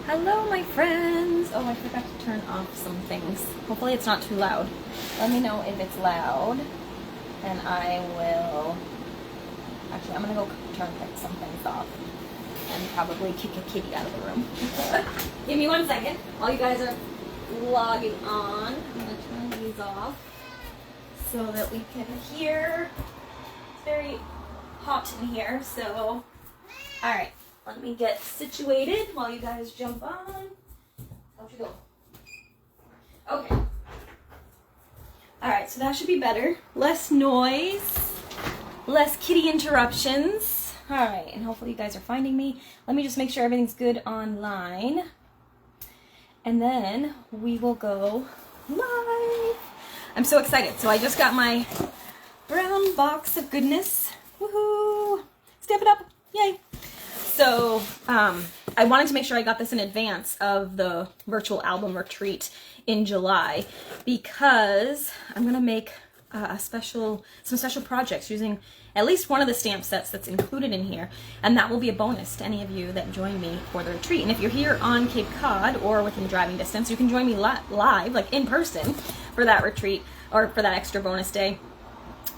Hello, my friends. Oh, I forgot to turn off some things. Hopefully it's not too loud. Let me know if it's loud, and I will... Actually, I'm going to go turn some things off and probably kick a kitty out of the room. Give me 1 second while you guys are logging on. I'm going to turn these off so that we can hear. It's very hot in here, so... Alright. Let me get situated while you guys jump on. Out you go. Okay. Alright, so that should be better. Less noise. Less kitty interruptions. Alright, and hopefully you guys are finding me. Let me just make sure everything's good online. And then we will go live. I'm so excited. So I just got my brown box of goodness. Woohoo! Step it up. Yay! So, I wanted to make sure I got this in advance of the virtual album retreat in July because I'm going to make some special projects using at least one of the stamp sets that's included in here, and that will be a bonus to any of you that join me for the retreat. And if you're here on Cape Cod or within driving distance, you can join me live, like in person, for that retreat or for that extra bonus day,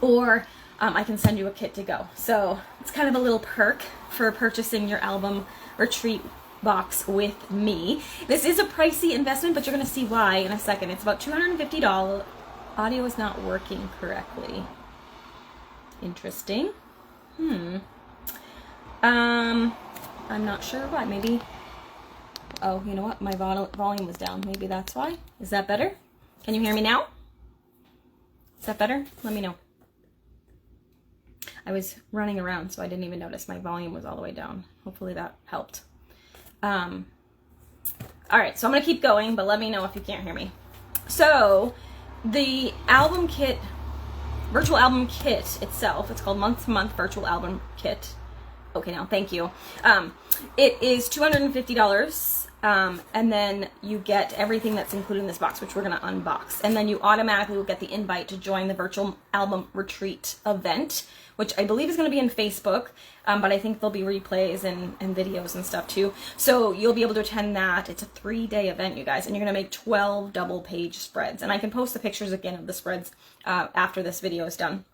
or I can send you a kit to go. So it's kind of a little perk for purchasing your album retreat box with me. This is a pricey investment, but you're going to see why in a second. It's about $250. Audio is not working correctly. Interesting. I'm not sure why. Maybe, oh, you know what? My volume was down. Maybe that's why. Is that better? Can you hear me now? Is that better? Let me know. I was running around, so I didn't even notice my volume was all the way down. Hopefully that helped. All right, so I'm going to keep going, but let me know if you can't hear me. So the album kit, virtual album kit itself, it's called Month to Month Virtual Album Kit. Okay, now, thank you. It is $250. And then you get everything that's included in this box, which we're going to unbox. And then you automatically will get the invite to join the virtual album retreat event, which I believe is going to be in Facebook, but I think there'll be replays and videos and stuff too. So you'll be able to attend that. It's a 3-day event, you guys, and you're going to make 12 double-page spreads. And I can post the pictures again of the spreads after this video is done.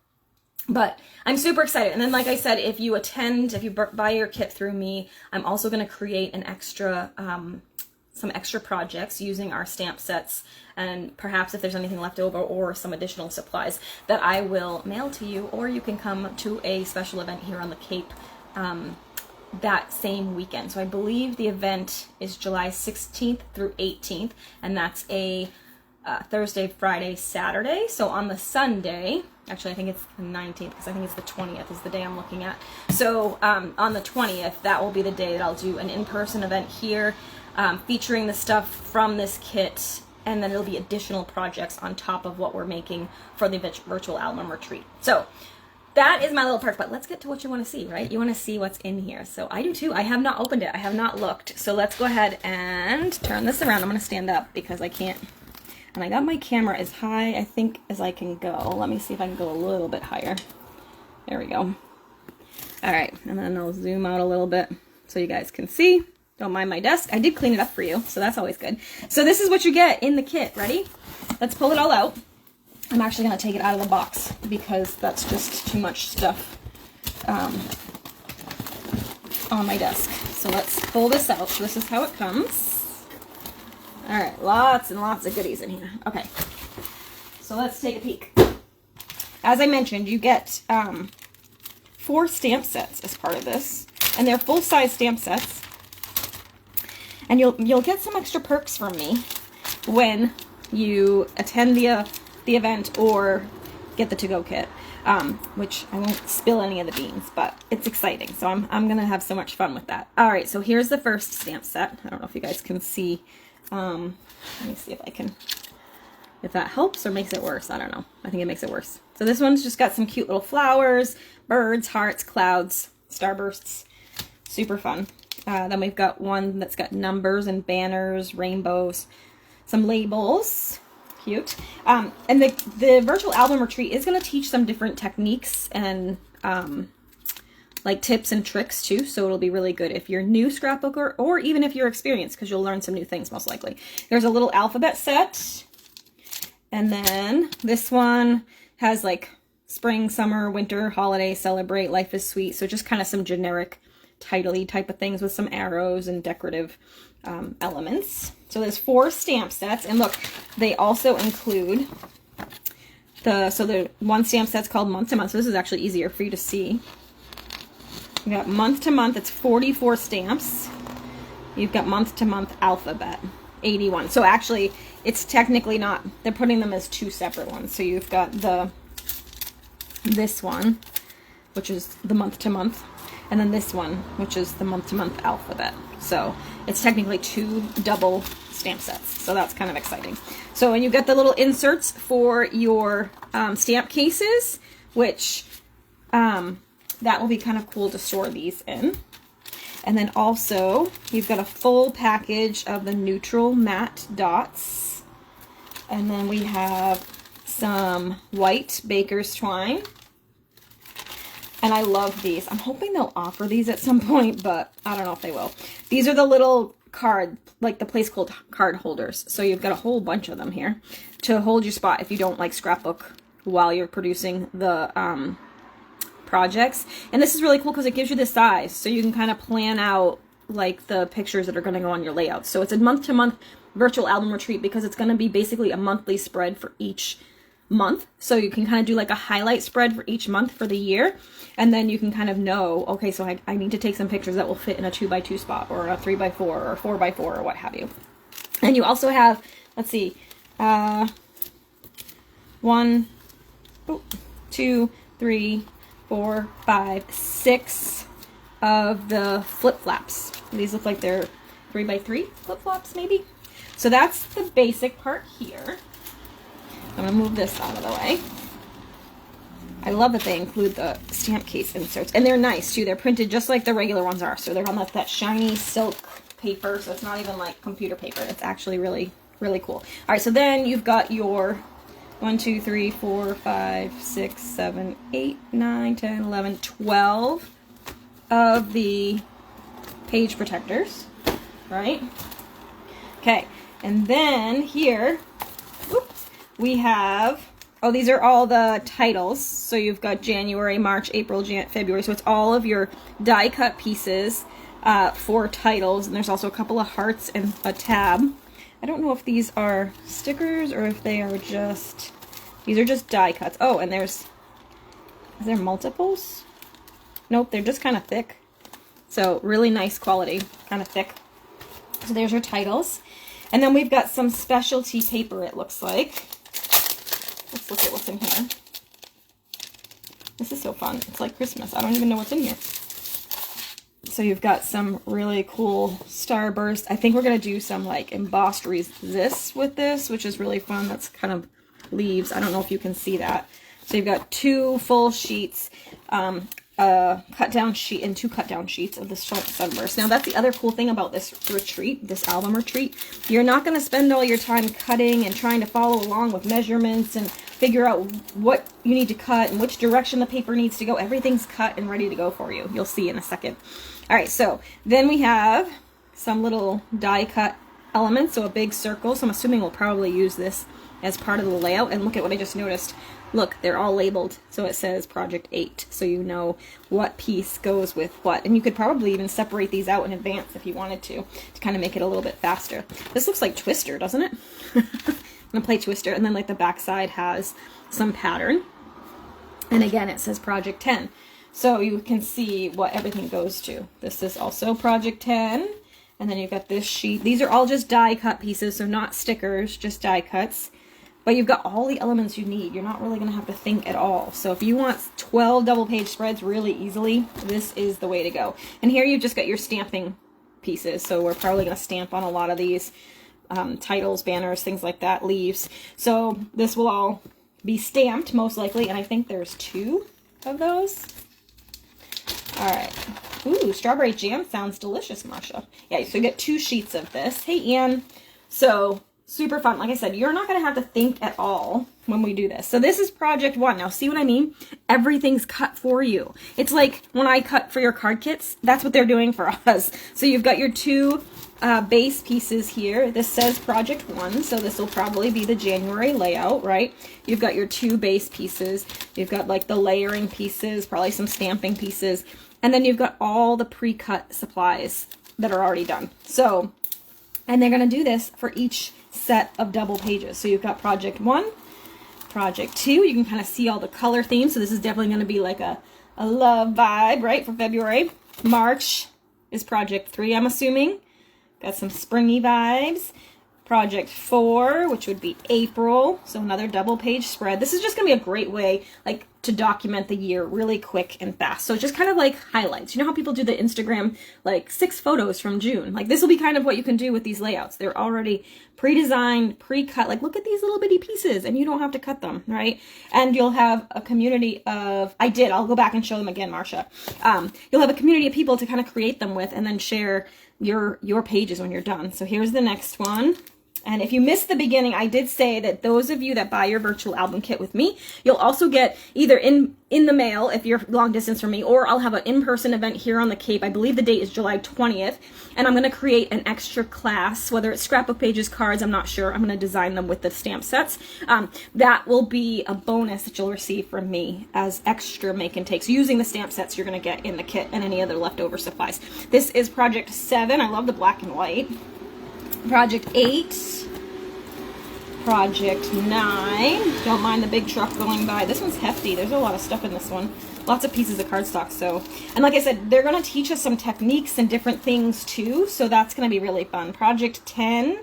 But I'm super excited. And then, like I said, if you attend, if you buy your kit through me, I'm also going to create an extra, some extra projects using our stamp sets, and perhaps if there's anything left over or some additional supplies that I will mail to you, or you can come to a special event here on the Cape that same weekend. So I believe the event is July 16th through 18th, and that's a Thursday, Friday, Saturday. So on the Sunday, actually I think it's the 19th because I think it's the 20th is the day I'm looking at. So on the 20th, that will be the day that I'll do an in-person event here featuring the stuff from this kit, and then it'll be additional projects on top of what we're making for the virtual album retreat. So that is my little perk, but let's get to what you want to see, right? You want to see what's in here. So I do too. I have not opened it. I have not looked. So let's go ahead and turn this around. I'm going to stand up because I can't. And I got my camera as high, I think, as I can go. Let me see if I can go a little bit higher. There we go. All right, and then I'll zoom out a little bit so you guys can see. Don't mind my desk. I did clean it up for you, so that's always good. So this is what you get in the kit. Ready? Let's pull it all out. I'm actually going to take it out of the box because that's just too much stuff on my desk. So let's pull this out. So this is how it comes. All right, lots and lots of goodies in here. Okay, so let's take a peek. As I mentioned, you get 4 stamp sets as part of this, and they're full-size stamp sets. And you'll get some extra perks from me when you attend the event or get the to-go kit, which I won't spill any of the beans, but it's exciting. So I'm gonna have so much fun with that. All right, so here's the first stamp set. I don't know if you guys can see. Let me see if I can, if that helps or makes it worse. I don't know. I think it makes it worse. So this one's just got some cute little flowers, birds, hearts, clouds, starbursts. Super fun. Then we've got one that's got numbers and banners, rainbows, some labels. Cute. And the virtual album retreat is going to teach some different techniques and like tips and tricks too. So it'll be really good if you're new scrapbooker or even if you're experienced, because you'll learn some new things most likely. There's a little alphabet set. And then this one has like spring, summer, winter, holiday, celebrate, life is sweet. So just kind of some generic title-y type of things with some arrows and decorative elements. So there's 4 stamp sets. And look, they also include the one stamp set's called month to month. So this is actually easier for you to see. You got month to month, it's 44 stamps. You've got month to month alphabet, 81. So actually, it's technically not, they're putting them as 2 separate ones. So you've got this one, which is the month to month, and then this one, which is the month to month alphabet. So it's technically 2 double stamp sets. So that's kind of exciting. So, and you've got the little inserts for your stamp cases, which that will be kind of cool to store these in. And then also, you've got a full package of the neutral matte dots. And then we have some white baker's twine. And I love these. I'm hoping they'll offer these at some point, but I don't know if they will. These are the little card, like the place called card holders. So you've got a whole bunch of them here to hold your spot if you don't like scrapbook while you're producing the projects. And this is really cool because it gives you the size, so you can kind of plan out like the pictures that are going to go on your layout. So it's a month-to-month virtual album retreat because it's going to be basically a monthly spread for each month. So you can kind of do like a highlight spread for each month for the year, and then you can kind of know, okay, so I need to take some pictures that will fit in a 2x2 spot or a 3x4 or a 4x4 or what have you. And you also have, let's see, 1, 2, 3, 4, 5, 6 of the flip-flops. These look like they're 3x3 flip-flops maybe. So that's the basic part here. I'm going to move this out of the way. I love that they include the stamp case inserts. And they're nice too. They're printed just like the regular ones are. So they're on that shiny silk paper. So it's not even like computer paper. It's actually really, really cool. All right, so then you've got your 1, 2, 3, 4, 5, 6, 7, 8, 9, 10, 11, 12 of the page protectors, right? Okay, and then here, we have, oh, these are all the titles. So you've got January, March, April, February. So it's all of your die cut pieces for titles. And there's also a couple of hearts and a tab. I don't know if these are stickers or if they are just, these are just die cuts. Oh, and is there multiples? Nope, they're just kind of thick. So really nice quality, kind of thick. So there's your titles. And then we've got some specialty paper, it looks like. Let's look at what's in here. This is so fun. It's like Christmas. I don't even know what's in here. So you've got some really cool starburst. I think we're going to do some like embossed resist with this, which is really fun. That's kind of leaves. I don't know if you can see that. So you've got 2 full sheets, cut down sheet and 2 cut down sheets of the sunburst. Now that's the other cool thing about this retreat, this album retreat. You're not going to spend all your time cutting and trying to follow along with measurements and figure out what you need to cut and which direction the paper needs to go. Everything's cut and ready to go for you. You'll see in a second. All right, so then we have some little die cut elements, so a big circle. So I'm assuming we'll probably use this as part of the layout. And look at what I just noticed. Look, they're all labeled. So it says Project 8, so you know what piece goes with what. And you could probably even separate these out in advance if you wanted to kind of make it a little bit faster. This looks like Twister, doesn't it? I'm gonna play Twister, and then like the back side has some pattern. And again, it says Project 10. So you can see what everything goes to. This is also Project 10. And then you've got this sheet. These are all just die cut pieces, so not stickers, just die cuts. But you've got all the elements you need. You're not really going to have to think at all. So if you want 12 double page spreads really easily, this is the way to go. And here you've just got your stamping pieces. So we're probably going to stamp on a lot of these titles, banners, things like that, leaves. So this will all be stamped most likely. And I think there's 2 of those. All right. Ooh, strawberry jam sounds delicious, Marsha. Yeah, so you get 2 sheets of this. Hey, Anne. So super fun. Like I said, you're not going to have to think at all when we do this. So this is project 1. Now see what I mean? Everything's cut for you. It's like when I cut for your card kits, that's what they're doing for us. So you've got your 2 base pieces here. This says project 1, so this will probably be the January layout, right? You've got your 2 base pieces. You've got like the layering pieces, probably some stamping pieces, and then you've got all the pre-cut supplies that are already done. So, and they're going to do this for each set of double pages. So you've got project 1, project 2. You can kind of see all the color themes. So this is definitely going to be like a love vibe, right, for February. March is project 3, I'm assuming. Got some springy vibes. Project 4, which would be April. So another double page spread. This is just going to be a great way like to document the year really quick and fast. So just kind of like highlights. You know how people do the Instagram like 6 photos from June? Like this will be kind of what you can do with these layouts. They're already pre-designed, pre-cut. Like look at these little bitty pieces and you don't have to cut them, right? And you'll have a community of, I'll go back and show them again, Marsha. You'll have a community of people to kind of create them with and then share your pages when you're done. So here's the next one. And if you missed the beginning, I did say that those of you that buy your virtual album kit with me, you'll also get either in the mail if you're long distance from me, or I'll have an in-person event here on the Cape. I believe the date is July 20th. And I'm going to create an extra class, whether it's scrapbook pages, cards, I'm not sure. I'm going to design them with the stamp sets. That will be a bonus that you'll receive from me as extra make and takes using the stamp sets you're going to get in the kit and any other leftover supplies. This is project 7. I love the black and white. Project 8, project 9, don't mind the big truck going by. This one's hefty. There's a lot of stuff in this one. Lots of pieces of cardstock. So, and like I said, they're going to teach us some techniques and different things too. So that's going to be really fun. Project 10,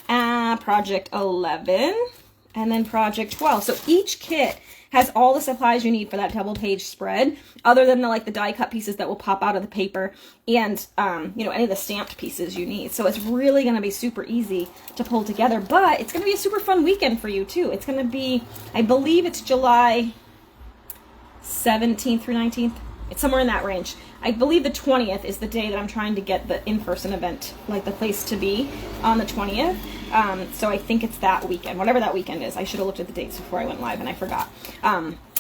project 11, and then project 12. So each kit has all the supplies you need for that double page spread, other than the die cut pieces that will pop out of the paper and any of the stamped pieces you need. So it's really going to be super easy to pull together, but it's going to be a super fun weekend for you too. It's going to be, I believe it's July 17th through 19th. It's somewhere in that range. I believe the 20th is the day that I'm trying to get the in-person event, like the place to be on the 20th. So I think it's that weekend, whatever that weekend is. I should have looked at the dates before I went live and I forgot.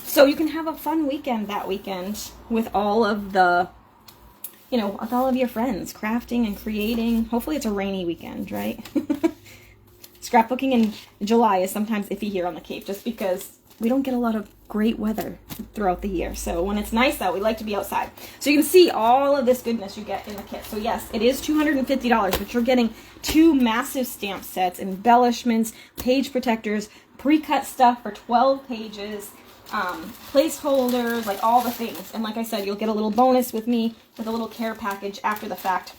So you can have a fun weekend that weekend with all of the, with all of your friends, crafting and creating. Hopefully it's a rainy weekend, right? Scrapbooking in July is sometimes iffy here on the Cape just because we don't get a lot of great weather throughout the year. So when it's nice out, we like to be outside. So you can see all of this goodness you get in the kit. So yes, it is $250, but you're getting 2 massive stamp sets, embellishments, page protectors, pre-cut stuff for 12 pages, placeholders, like all the things. And like I said, you'll get a little bonus with me with a little care package after the fact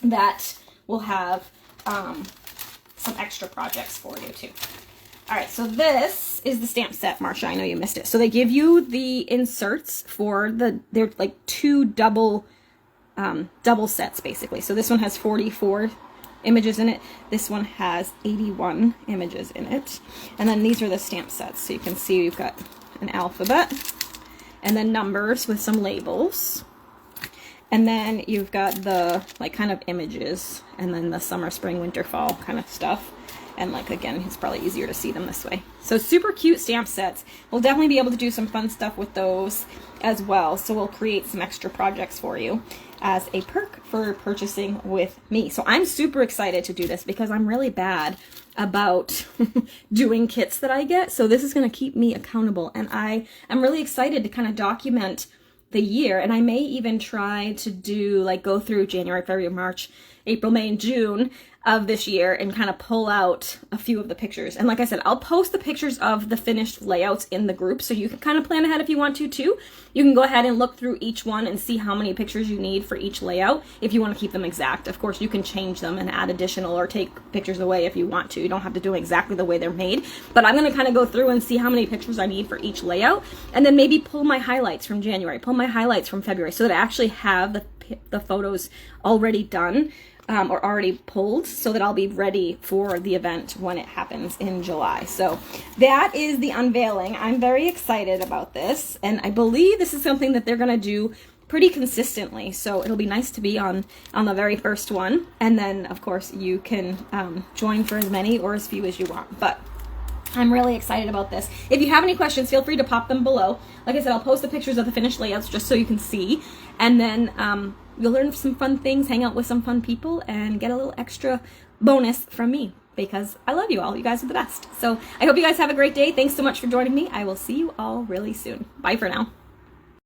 that will have some extra projects for you too. All right, so this is the stamp set, Marsha. I know you missed it. So they give you the inserts for they're like 2 double sets basically. So this one has 44 images in it. This one has 81 images in it. And then these are the stamp sets. So you can see we've got an alphabet and then numbers with some labels. And then you've got the kind of images and then the summer, spring, winter, fall kind of stuff. And again, it's probably easier to see them this way. So super cute stamp sets. We'll definitely be able to do some fun stuff with those as well. So we'll create some extra projects for you as a perk for purchasing with me. So I'm super excited to do this because I'm really bad about doing kits that I get. So this is going to keep me accountable. And I am really excited to kind of document the year. And I may even try to do go through January, February, March, April, May, and June of this year and kind of pull out a few of the pictures. And like I said, I'll post the pictures of the finished layouts in the group so you can kind of plan ahead if you want to too. You can go ahead and look through each one and see how many pictures you need for each layout if you want to keep them exact. Of course, you can change them and add additional or take pictures away if you want to. You don't have to do them exactly the way they're made. But I'm going to kind of go through and see how many pictures I need for each layout and then maybe pull my highlights from January, pull my highlights from February so that I actually have the photos already done. Or already pulled so that I'll be ready for the event when it happens in July. So that is the unveiling. I'm very excited about this, and I believe this is something that they're going to do pretty consistently. So it'll be nice to be on the very first one, and then of course you can join for as many or as few as you want. But I'm really excited about this. If you have any questions, feel free to pop them below. Like I said, I'll post the pictures of the finished layouts just so you can see. And then you'll learn some fun things, hang out with some fun people, and get a little extra bonus from me because I love you all. You guys are the best. So I hope you guys have a great day. Thanks so much for joining me. I will see you all really soon. Bye for now.